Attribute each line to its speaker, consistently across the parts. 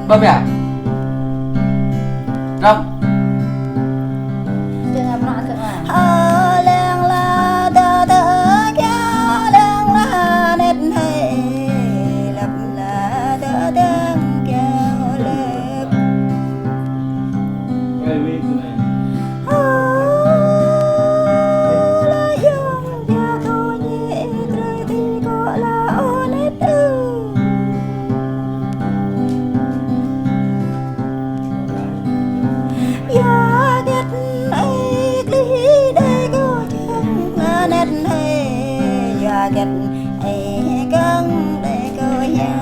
Speaker 1: Bắp à? Rong.
Speaker 2: Jangan pernah ke
Speaker 3: Leng la ta ta kya leng la net hai lap la ta ta kya lep la yong kya ko ni tre ti ko la onet ya get ai kli đây có chẳng net hay ya get ai căng đây có ya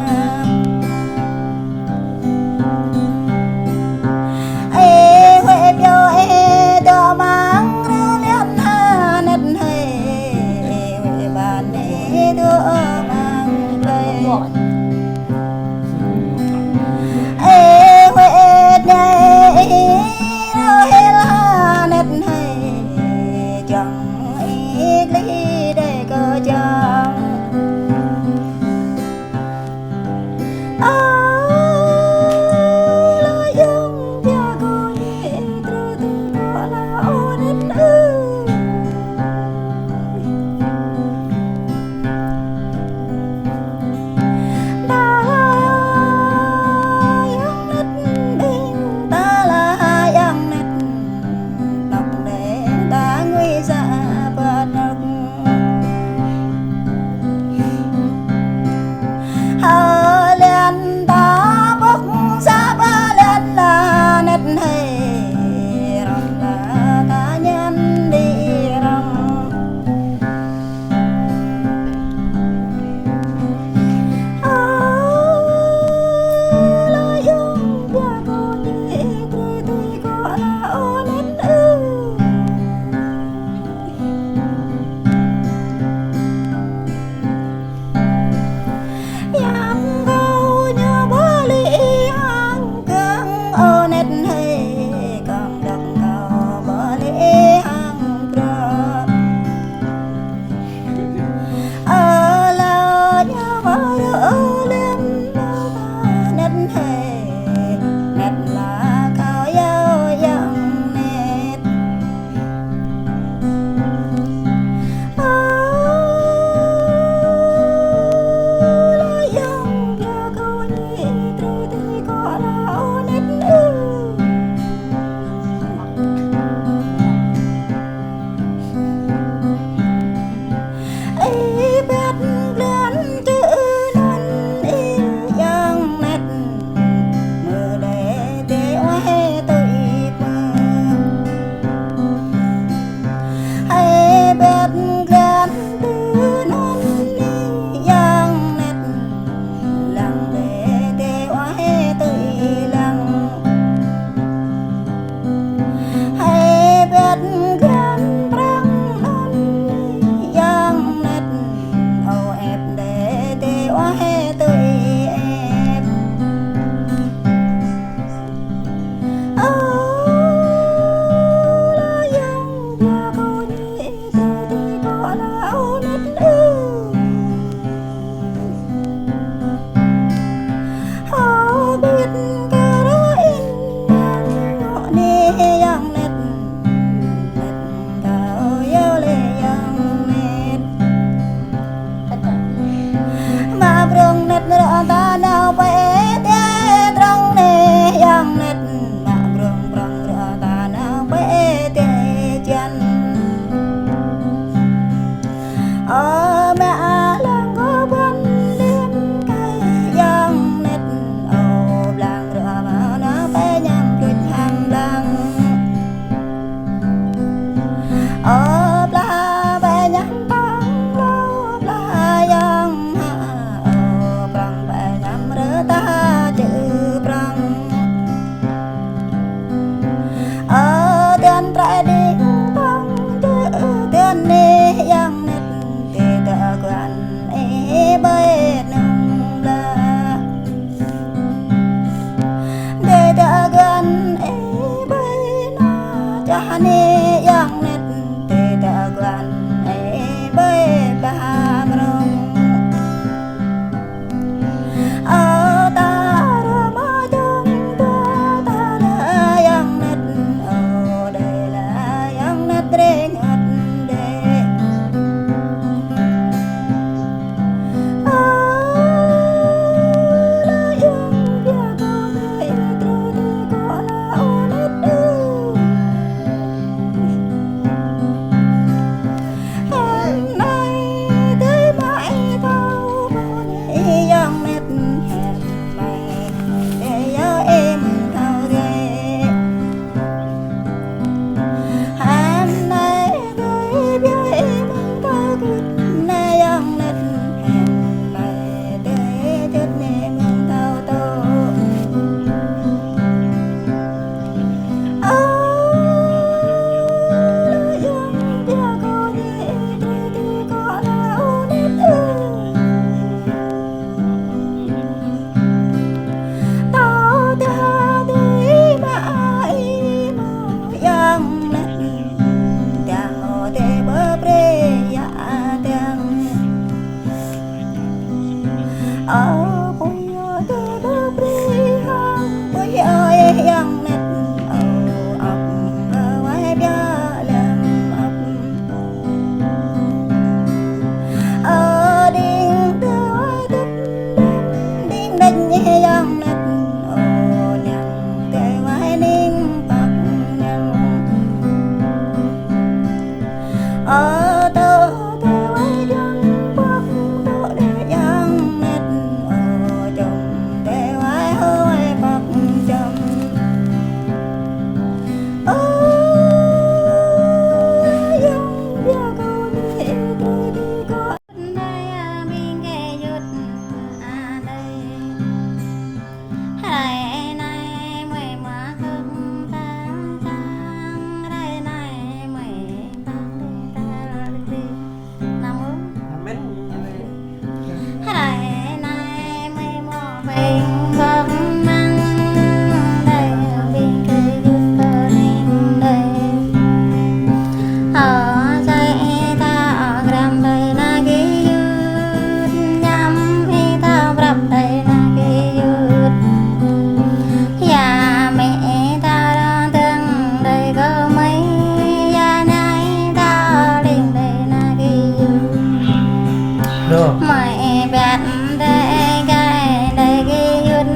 Speaker 3: mày bẹt đây gai đây cái yết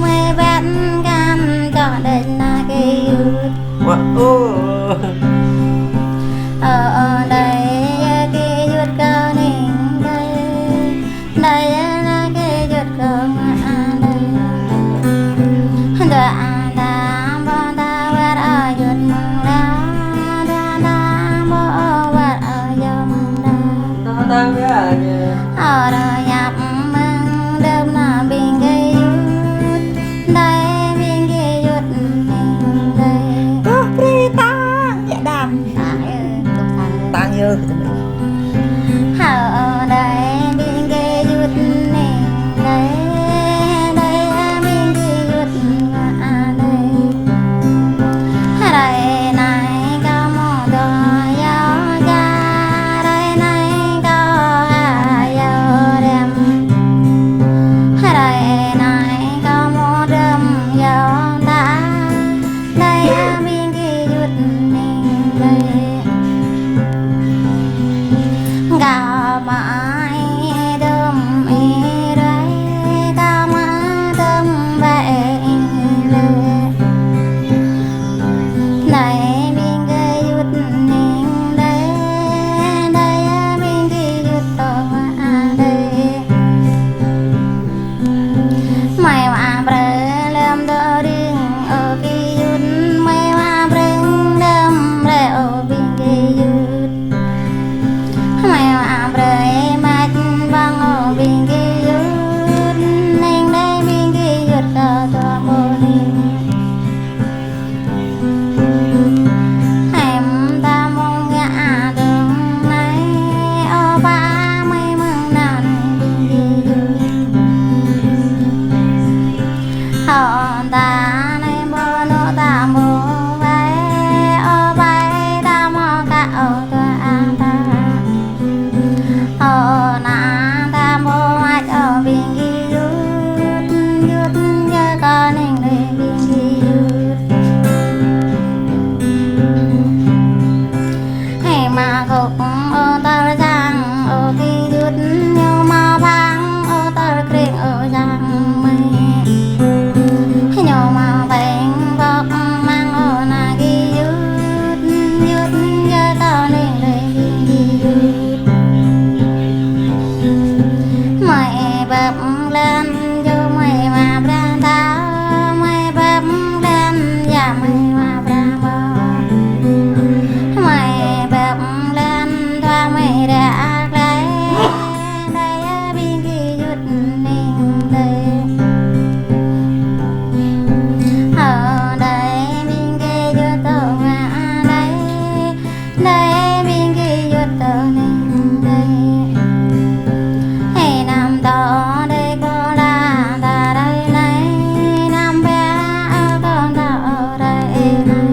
Speaker 3: mày bẹt gan cho đây là cái yết ở đây cái yết cơ ninh đây đây là cái yết cơ ngã đây đã bao ta vết ở yết mừng đã bao vết ở yết mừng đã ở đây nhập mừng đêm là bình gây yết đây bình gây yết mình đây có pri tang dạ đàm tang như ở đây bình gây yết mình đây đây bình gây yết ngã đây đây này có một đôi dao da đây này có hai dao đem đây này có một đêm dao ta đây bình gây yết mình đây gặp mãi đêm ý đây ta mãi đêm vậy này mình gây yết mình đây đây mình gây yết tôi đây mày mà bờ làm đỡ đừng ở cái yết mày mà bring đâm để ở bình gây yết mày mà bờ mát vang ở bình gây yết nên đây bình gây yết ở tôi morning em ta mong ngã đường này ở ba mươi mừng nàn bình gây yết họ ta này mơ nó ta mơ vai ở vai ta mơ cả ở tôi an ta ở na ta mơ mát ở bình gây yết yết như con anh đây bình gây yết hay mà khóc ở tờ giang ở cái yết như mà vang ở tờ kring ở giang mây nhỏ mà bánh bọc mang ở na cái yết yết như con anh đây bình gây yết mày bập lên vô mày mà ra ta mày bập lên và mày mà ra bò mày bập lên thoa mày đã lấy đây bên kia yết mình đây ở đây bên kia yết tôi ngã đây đây bên kia yết tôi mình đây hay nằm đó đây có là ta đây này nằm bé ở con ta ở đây này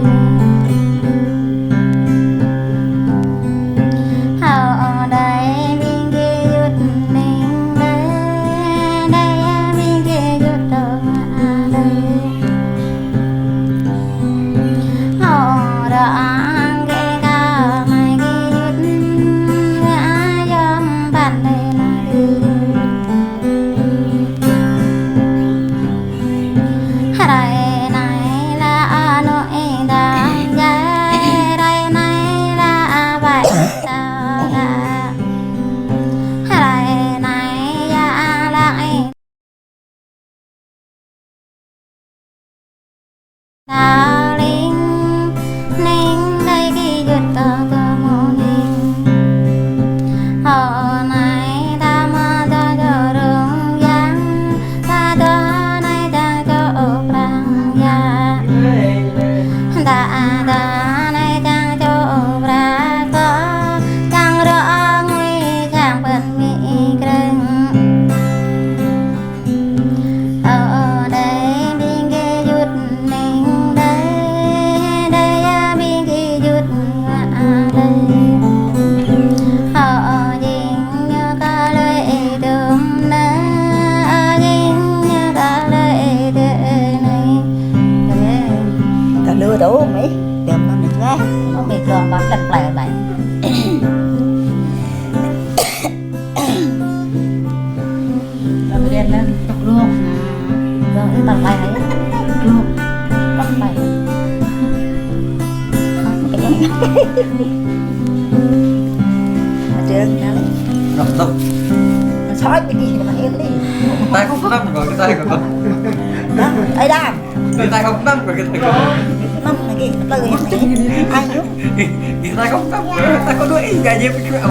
Speaker 3: ở đây bên kia yết mình đây đây bên kia yết tôi ngã đây ở đó cái cả mày cái yết ngã dâm bàn đây này đây này là nỗi đau dài đây này là bài ta đây này là lại ta linh ninh đây khi yết ta ta mô ninh ở này ta mơ ta cho đường giang ta cho này ta cho ở prang gia ta ta này ta cho ở prang có càng rõ nguy càng bận mỹ kreng
Speaker 1: đủ Mỹ đừng mà mình ra
Speaker 3: nó bị cường bắn lật lẻ vậy
Speaker 2: Làm đèn lên tập luôn.
Speaker 3: rồi cái tầng này ấy
Speaker 2: Luôn.
Speaker 3: tầng này
Speaker 1: trường nào đấy
Speaker 4: Ngọc tông.
Speaker 1: nó sói cái gì mà yên đi
Speaker 4: Tay không năm rồi cái tay của con.
Speaker 1: đó ấy đam
Speaker 4: Cái tay không năm rồi cái tay của con.
Speaker 1: năm này kia nó tư hết ai nhúc
Speaker 4: Cái tay không năm rồi cái tay có đuôi gà dép cái mẹo.